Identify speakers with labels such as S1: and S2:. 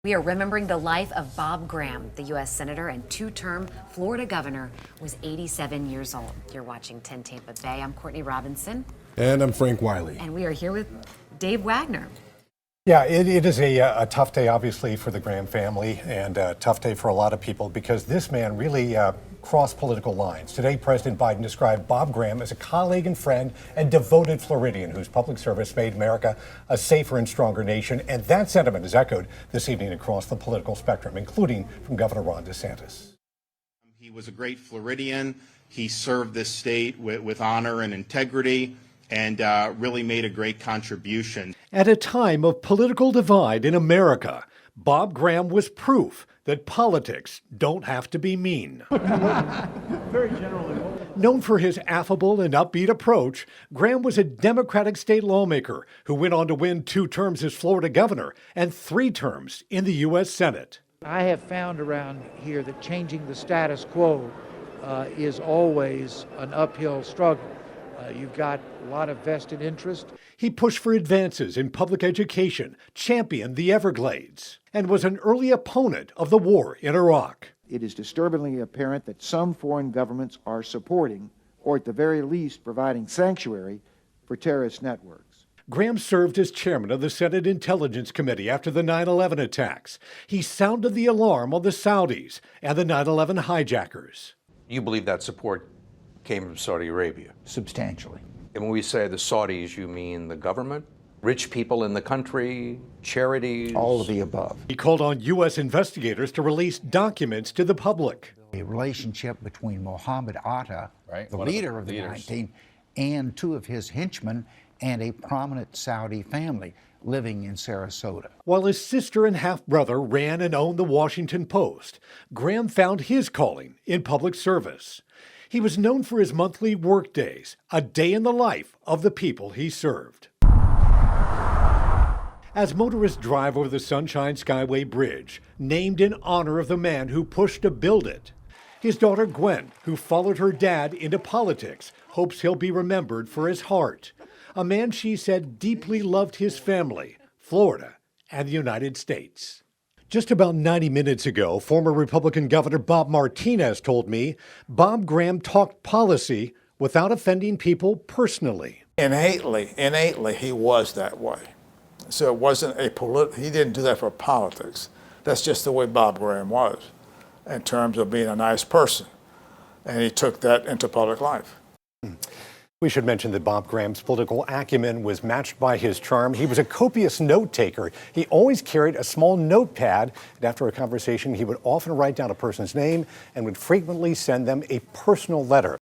S1: We are remembering the life of Bob Graham, the U.S. Senator and two-term Florida Governor, was 87 years old. You're watching 10 Tampa Bay. I'm Courtney Robinson.
S2: And I'm Frank Wiley.
S1: And we are here with Dave Wagner.
S3: Yeah, it is a tough day, obviously, for the Graham family, and a tough day for a lot of people because this man really crossed political lines. Today, President Biden described Bob Graham as a colleague and friend and devoted Floridian whose public service made America a safer and stronger nation. And that sentiment is echoed this evening across the political spectrum, including from Governor Ron DeSantis.
S4: He was a great Floridian. He served this state with honor and integrity, and really made a great contribution.
S3: At a time of political divide in America, Bob Graham was proof that politics don't have to be mean.
S5: Very generally.
S3: Known for his affable and upbeat approach, Graham was a Democratic state lawmaker who went on to win 2 terms as Florida governor and 3 terms in the U.S. Senate.
S5: I have found around here that changing the status quo is always an uphill struggle. You've got a lot of vested interest.
S3: He pushed for advances in public education, championed the Everglades, and was an early opponent of the war in Iraq.
S6: It is disturbingly apparent that some foreign governments are supporting, or at the very least providing sanctuary, for terrorist networks.
S3: Graham served as chairman of the Senate Intelligence Committee after the 9/11 attacks. He sounded the alarm on the Saudis and the 9/11 hijackers.
S7: You believe that support came from Saudi Arabia?
S6: Substantially.
S7: And when we say the Saudis, you mean the government? Rich people in the country? Charities?
S6: All of the above.
S3: He called on U.S. investigators to release documents to the public.
S8: A relationship between Mohammed Atta, the leader of the 19, and 2 of his henchmen and a prominent Saudi family living in Sarasota.
S3: While his sister and half-brother ran and owned the Washington Post, Graham found his calling in public service. He was known for his monthly work days, a day in the life of the people he served. As motorists drive over the Sunshine Skyway Bridge, named in honor of the man who pushed to build it, his daughter Gwen, who followed her dad into politics, hopes he'll be remembered for his heart. A man she said deeply loved his family, Florida, and the United States. Just about 90 minutes ago, former Republican Governor Bob Martinez told me Bob Graham talked policy without offending people personally.
S9: Innately, he was that way. So it wasn't he didn't do that for politics. That's just the way Bob Graham was in terms of being a nice person. And he took that into public life.
S3: We should mention that Bob Graham's political acumen was matched by his charm. He was a copious note taker. He always carried a small notepad, and after a conversation, he would often write down a person's name and would frequently send them a personal letter.